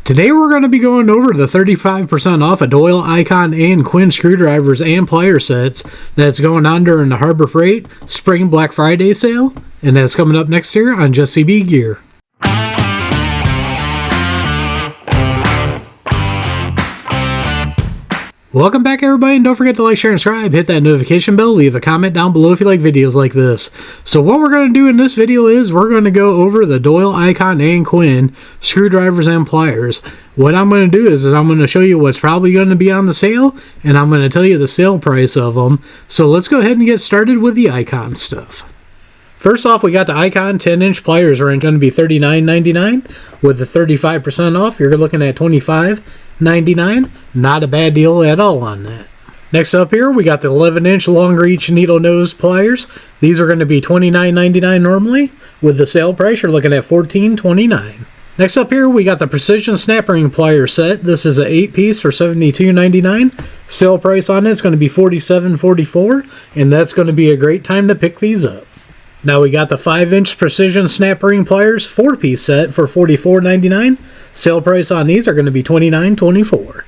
Today we're going to be going over the 35% off of Doyle, Icon, and Quinn screwdrivers and plier sets that's going on during the Harbor Freight Spring Black Friday sale, and that's coming up next year on Just CB Gear. Welcome back, everybody, and don't forget to like, share, and subscribe. Hit that notification bell. Leave a comment down below if you like videos like this. So what we're going to do in this video is we're going to go over the Doyle, Icon, and Quinn screwdrivers and pliers. What I'm going to do is I'm going to show you what's probably going to be on the sale, and I'm going to tell you the sale price of them. So let's go ahead and get started with the Icon stuff. First off, we got the Icon 10-inch pliers range going to be $39.99. With the 35% off, you're looking at $25.99. Not a bad deal at all on that. Next up here, we got the 11-inch long reach needle nose pliers. These are going to be $29.99 normally. With the sale price, you're looking at $14.29. Next up here, we got the precision snap ring plier set. This is an 8-piece for $72.99. Sale price on it is going to be $47.44, and that's going to be a great time to pick these up. Now we got the 5-inch precision snap ring pliers 4-piece set for $44.99. Sale price on these are going to be $29.24.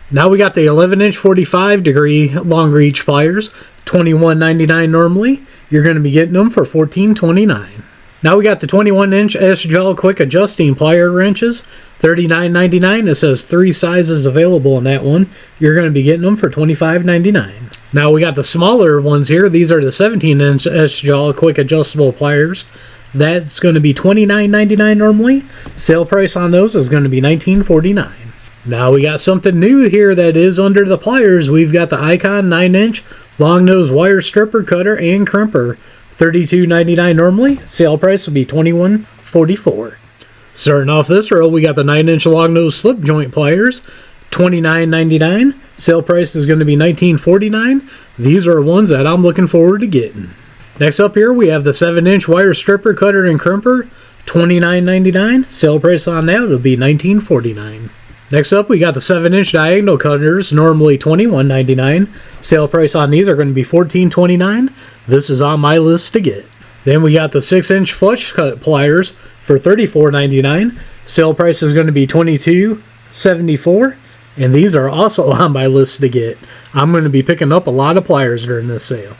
Now we got the 11-inch 45-degree long reach pliers, $21.99 normally. You're going to be getting them for $14.29. Now we got the 21-inch S-Gel quick adjusting plier wrenches, $39.99. It says 3 sizes available in that one. You're going to be getting them for $25.99. Now we got the smaller ones here. These are the 17-inch S-Gel quick adjustable pliers. That's going to be $29.99 normally. Sale price on those is going to be $19.49. Now we got something new here that is under the pliers. We've got the Icon 9-inch long nose wire stripper, cutter, and crimper. $32.99 normally. Sale price will be $21.44. Starting off this row, we got the 9-inch long nose slip joint pliers. $29.99. Sale price is going to be $19.49. These are ones that I'm looking forward to getting. Next up here, we have the 7-inch wire stripper, cutter, and crimper. $29.99. Sale price on that will be $19.49. Next up, we got the 7-inch diagonal cutters, normally $21.99. Sale price on these are going to be $14.29. This is on my list to get. Then we got the 6-inch flush cut pliers for $34.99. Sale price is going to be $22.74. And these are also on my list to get. I'm going to be picking up a lot of pliers during this sale.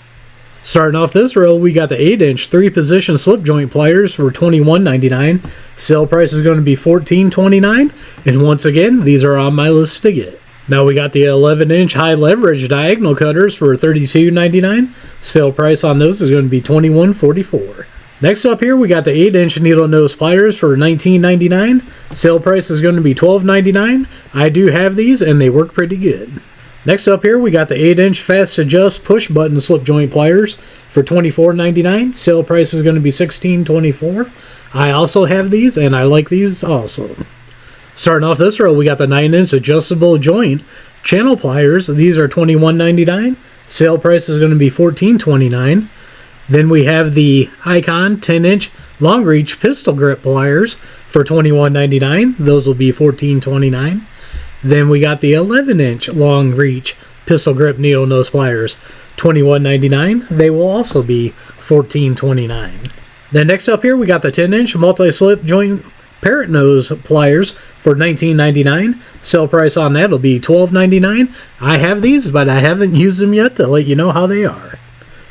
Starting off this row, we got the 8-inch 3-position slip joint pliers for $21.99. Sale price is going to be $14.29. And once again, these are on my list to get. Now we got the 11-inch high leverage diagonal cutters for $32.99. Sale price on those is going to be $21.44. Next up here, we got the 8-inch needle nose pliers for $19.99. Sale price is going to be $12.99. I do have these, and they work pretty good. Next up here, we got the 8-inch fast adjust push button slip joint pliers for $24.99. Sale price is going to be $16.24. I also have these, and I like these also. Starting off this row, we got the 9-inch adjustable joint channel pliers. These are $21.99. Sale price is going to be $14.29. Then we have the Icon 10-inch long reach pistol grip pliers for $21.99. Those will be $14.29. Then we got the 11-inch long reach pistol grip needle nose pliers, $21.99. They will also be $14.29. Then next up here, we got the 10-inch multi-slip joint parrot nose pliers for $19.99. Sale price on that will be $12.99. I have these, but I haven't used them yet to let you know how they are.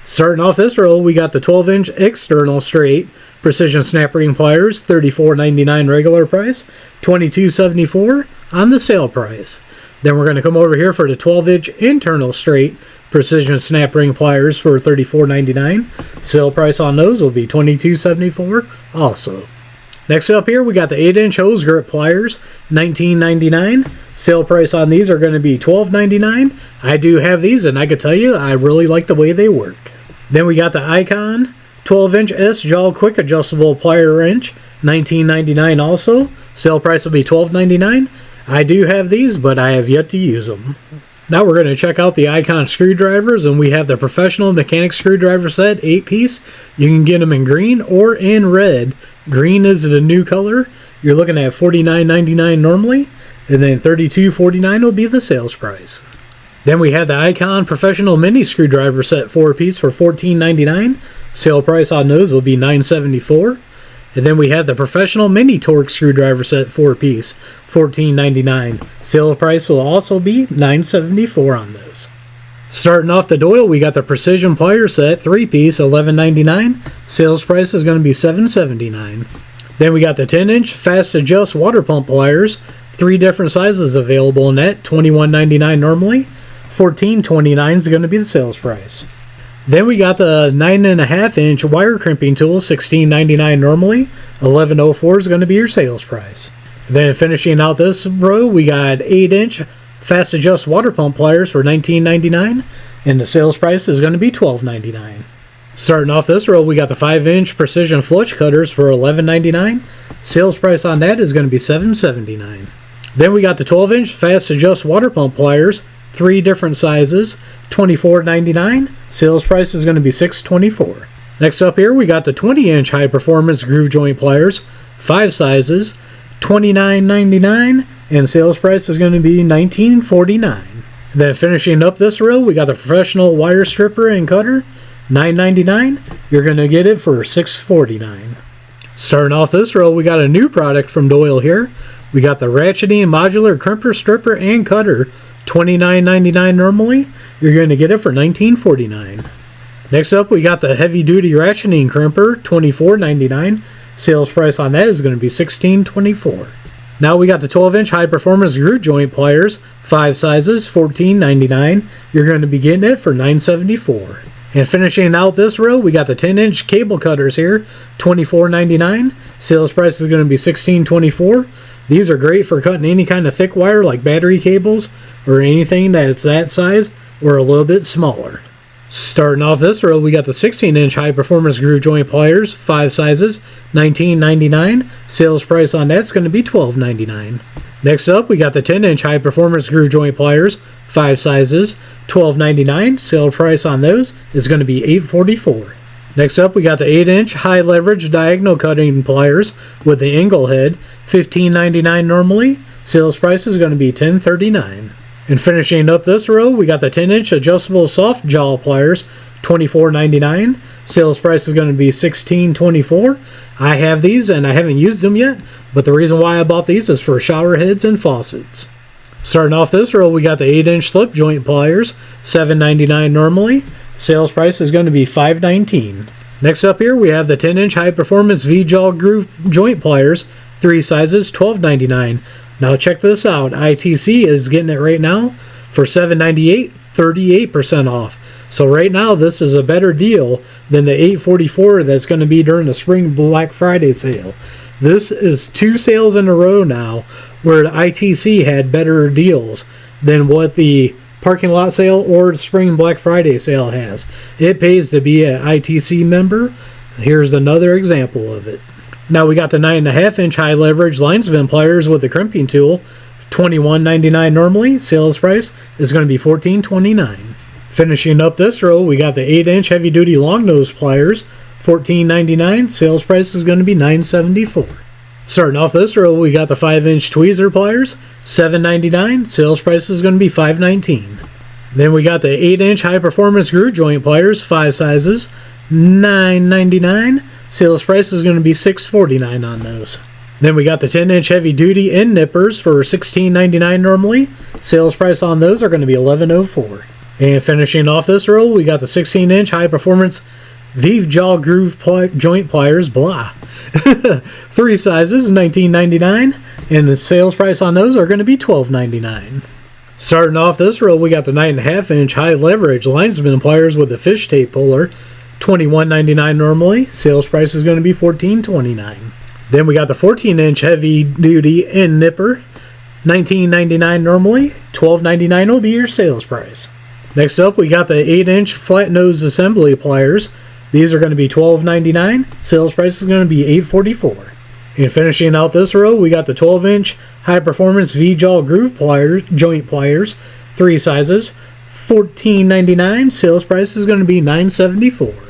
Starting off this row, we got the 12-inch external straight precision snap ring pliers, $34.99 regular price, $22.74 on the sale price. Then we're going to come over here for the 12-inch internal straight precision snap ring pliers for $34.99. Sale price on those will be $22.74 also. Next up here, we got the 8-inch hose grip pliers, $19.99. Sale price on these are going to be $12.99. I do have these, and I can tell you, I really like the way they work. Then we got the Icon 12-inch S-Gel quick adjustable plier wrench, $19.99 also. Sale price will be $12.99. I do have these, but I have yet to use them. Now we're going to check out the Icon screwdrivers, and we have the professional mechanic screwdriver set, 8-piece. You can get them in green or in red. Green is the new color. You're looking at $49.99 normally, and then $32.49 will be the sales price. Then we have the Icon professional mini screwdriver set 4-piece for $14.99. Sale price on those will be $9.74. And then we have the professional mini torque screwdriver set 4-piece $14.99. Sale price will also be $9.74 on those. Starting off the Doyle, we got the Precision Plier Set 3-piece, $11.99. Sales price is going to be $7.79. Then we got the 10-inch Fast Adjust Water Pump Pliers. 3 different sizes available in that, $21.99 normally. $14.29 is going to be the sales price. Then we got the 9.5-inch Wire Crimping Tool, $16.99 normally. $11.04 is going to be your sales price. Then finishing out this row, we got 8-inch Fast Adjust Water Pump Pliers for $19.99, and the sales price is going to be $12.99. Starting off this row, we got the 5-inch Precision Flush Cutters for $11.99. Sales price on that is going to be $7.79. Then we got the 12-inch Fast Adjust Water Pump Pliers, 3 different sizes, $24.99. Sales price is going to be $6.24. Next up here, we got the 20-inch High Performance Groove Joint Pliers, 5 sizes, $29.99, and sales price is going to be $19.49. Then finishing up this row, we got the Professional Wire Stripper and Cutter, $9.99. You're going to get it for $6.49. Starting off this row, we got a new product from Doyle here. We got the Ratcheting Modular Crimper, Stripper, and Cutter, $29.99 normally. You're going to get it for $19.49. Next up, we got the Heavy Duty Ratcheting Crimper, $24.99. Sales price on that is going to be $16.24. Now we got the 12-inch High Performance Groove Joint Pliers, 5 sizes, $14.99. You're going to be getting it for $9.74. And finishing out this row, we got the 10-inch Cable Cutters here, $24.99. Sales price is going to be $16.24. These are great for cutting any kind of thick wire like battery cables or anything that's that size or a little bit smaller. Starting off this row, we got the 16-inch High Performance Groove Joint Pliers, 5 sizes, $19.99. Sales price on that's going to be $12.99. Next up, we got the 10-inch High Performance Groove Joint Pliers, 5 sizes, $12.99. Sale price on those is going to be $8.44. Next up, we got the 8-inch High Leverage Diagonal Cutting Pliers with the angle head, $15.99 normally. Sales price is going to be $10.39. And finishing up this row, we got the 10-inch Adjustable Soft Jaw Pliers, $24.99. Sales price is going to be $16.24. I have these and I haven't used them yet, but the reason why I bought these is for shower heads and faucets. Starting off this row, we got the 8-inch Slip Joint Pliers, $7.99 normally. Sales price is going to be $5.19. Next up here, we have the 10-inch High Performance V-Jaw Groove Joint Pliers, 3 sizes, $12.99. Now check this out, ITC is getting it right now for $7.98, 38% off. So right now this is a better deal than the $8.44 that's going to be during the Spring Black Friday sale. This is 2 sales in a row now where the ITC had better deals than what the parking lot sale or the Spring Black Friday sale has. It pays to be an ITC member. Here's another example of it. Now we got the 9.5-inch High Leverage Linesman Pliers with the crimping tool, $21.99 normally. Sales price is going to be $14.29. Finishing up this row, we got the 8-inch Heavy Duty Long Nose Pliers, $14.99. Sales price is going to be $9.74. Starting off this row, we got the 5-inch Tweezer Pliers, $7.99. Sales price is going to be $5.19. Then we got the 8-inch High Performance Groove Joint Pliers, 5 sizes, $9.99. Sales price is going to be $6.49 on those. Then we got the 10-inch Heavy Duty End Nippers for $16.99 normally. Sales price on those are going to be $11.04. And finishing off this row, we got the 16-inch High Performance V-Jaw Groove Joint Pliers, blah. 3 sizes, $19.99. And the sales price on those are going to be $12.99. Starting off this row, we got the 9.5-inch High Leverage Linesman Pliers with the fish tape puller, $21.99 normally. Sales price is going to be $14.29. Then we got the 14-inch Heavy Duty End Nipper, $19.99 normally. $12.99 will be your sales price. Next up, we got the 8-inch Flat Nose Assembly Pliers. These are going to be $12.99. Sales price is going to be $8.44. And finishing out this row, we got the 12-inch High Performance V-Jaw Groove Joint Pliers, 3 sizes, $14.99. Sales price is going to be $9.74.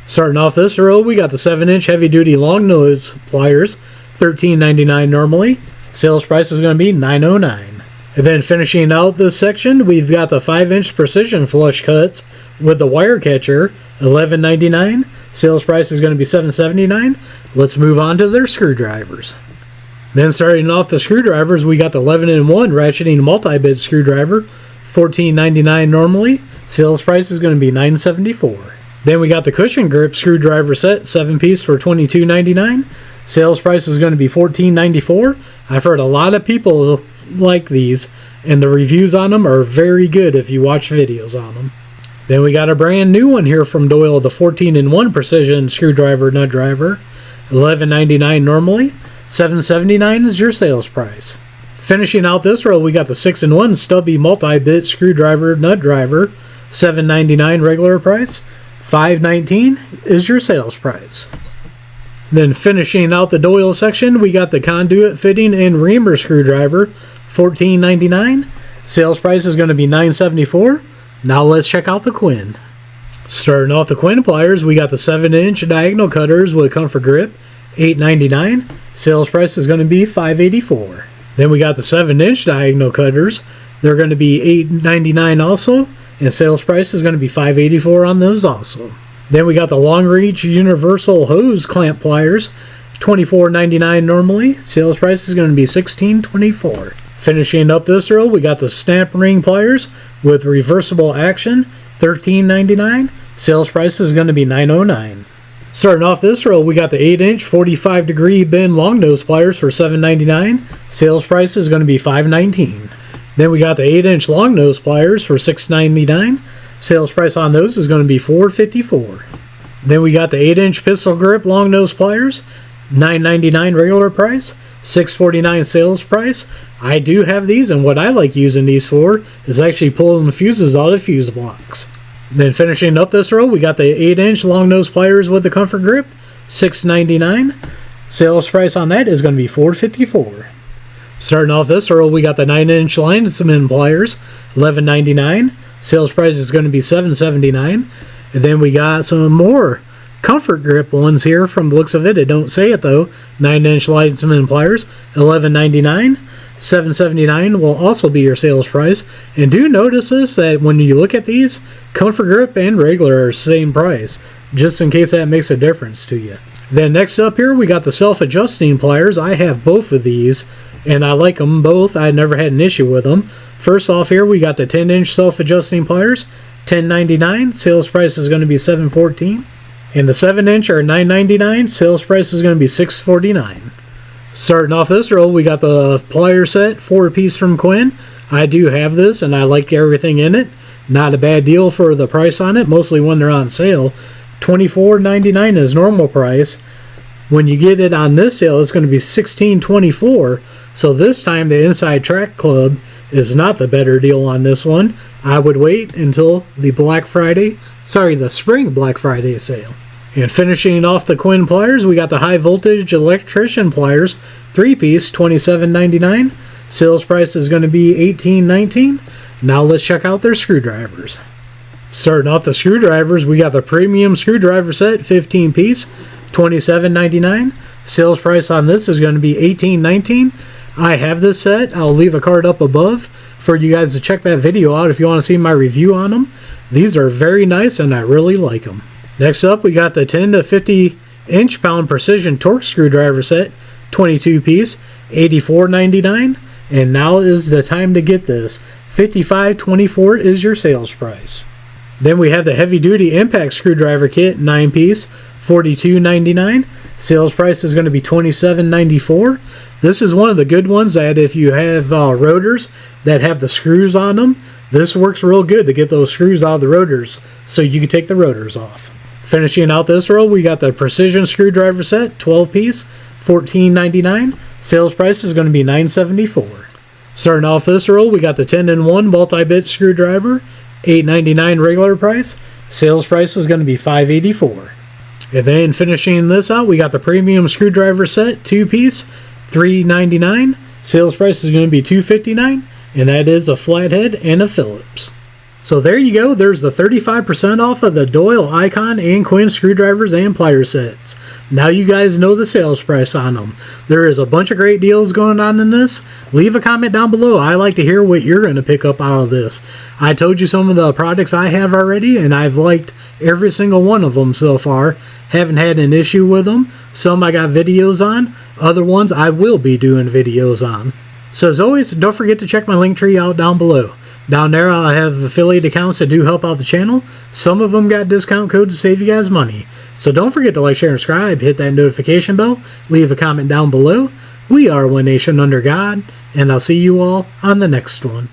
Starting off this row, we got the 7-inch Heavy Duty Long Nose Pliers, $13.99 normally. Sales price is going to be $9.09. And then finishing out this section, we've got the 5-inch Precision Flush Cuts with the wire catcher, $11.99. Sales price is going to be $7.79. Let's move on to their screwdrivers. Then starting off the screwdrivers, we got the 11-in-1 ratcheting multi-bit screwdriver, $14.99 normally. Sales price is going to be $9.74. Then we got the cushion grip screwdriver set, 7-piece for $22.99. Sales price is going to be $14.94. I've heard a lot of people like these, and the reviews on them are very good if you watch videos on them. Then we got a brand new one here from Doyle, the 14-in-1 precision screwdriver nut driver, $11.99 normally. $7.79 is your sales price. Finishing out this row, we got the 6-in-1 stubby multi-bit screwdriver nut driver, $7.99 regular price. $5.19 is your sales price. Then finishing out the Doyle section, we got the conduit fitting and reamer screwdriver, $14.99. Sales price is going to be $9.74. Now let's check out the Quinn. Starting off the Quinn pliers, we got the 7-inch diagonal cutters with comfort grip, $8.99. Sales price is going to be $5.84. Then we got the 7-inch diagonal cutters. They're going to be $8.99 also, and sales price is going to be $5.84 on those also. Then we got the long reach universal hose clamp pliers, $24.99 normally. Sales price is going to be $16.24. Finishing up this row, we got the snap ring pliers with reversible action, $13.99. Sales price is going to be $9.09. Starting off this row, we got the 8-inch 45-degree bend long nose pliers for $7.99. Sales price is going to be $5.19. Then we got the 8-inch long nose pliers for $6.99. Sales price on those is going to be $4.54. Then we got the 8-inch pistol grip long nose pliers, $9.99 regular price, $6.49 sales price. I do have these, and what I like using these for is actually pulling the fuses out of fuse blocks. Then finishing up this row, we got the 8-inch long nose pliers with the comfort grip, $6.99. Sales price on that is going to be $4.54. Starting off this row, we got the 9-inch lineman pliers, $11.99. Sales price is going to be $7.79. And then we got some more comfort grip ones here from the looks of it. It don't say it though. 9-inch lineman pliers, $11.99. $7.79 will also be your sales price. And do notice this, that when you look at these, comfort grip and regular are the same price, just in case that makes a difference to you. Then next up here, we got the self-adjusting pliers. I have both of these, and I like them both. I never had an issue with them. First off here, we got the 10-inch self-adjusting pliers, $10.99. Sales price is going to be $7.14. And the 7-inch are $9.99. Sales price is going to be $6.49. Starting off this row, we got the plier set, 4-piece from Quinn. I do have this, and I like everything in it. Not a bad deal for the price on it, mostly when they're on sale. $24.99 is normal price. When you get it on this sale, it's going to be $16.24. So this time, the Inside Track Club is not the better deal on this one. I would wait until the spring Black Friday sale. And finishing off the Quinn pliers, we got the high voltage electrician pliers, 3-piece, $27.99. Sales price is going to be $18.19. Now let's check out their screwdrivers. Starting off the screwdrivers, we got the premium screwdriver set, 15-piece, $27.99. Sales price on this is going to be $18.19. I have this set. I'll leave a card up above for you guys to check that video out if you want to see my review on them. These are very nice, and I really like them. Next up, we got the 10 to 50 inch-pound precision torque screwdriver set, 22-piece, $84.99. And now is the time to get this. $55.24 is your sales price. Then we have the heavy-duty impact screwdriver kit, 9-piece, $42.99. Sales price is going to be $27.94. This is one of the good ones that if you have rotors that have the screws on them, this works real good to get those screws out of the rotors so you can take the rotors off. Finishing out this row, we got the precision screwdriver set, 12-piece, $14.99. Sales price is going to be $9.74. Starting off this row, we got the 10-in-1 multi-bit screwdriver, $8.99 regular price. Sales price is going to be $5.84. And then finishing this out, we got the premium screwdriver set, 2-piece, $3.99. Sales price is going to be $2.59, and that is a flathead and a Phillips. So there you go, there's the 35% off of the Doyle, Icon, and Quinn screwdrivers and plier sets. Now you guys know the sales price on them. There is a bunch of great deals going on in this. Leave a comment down below. I like to hear what you're going to pick up out of this. I told you some of the products I have already, and I've liked every single one of them so far. Haven't had an issue with them. Some I got videos on. Other ones I will be doing videos on. So as always, don't forget to check my link tree out down below. Down there I'll have affiliate accounts that do help out the channel. Some of them got discount codes to save you guys money. So don't forget to like, share, and subscribe. Hit that notification bell. Leave a comment down below. We are One Nation Under God. And I'll see you all on the next one.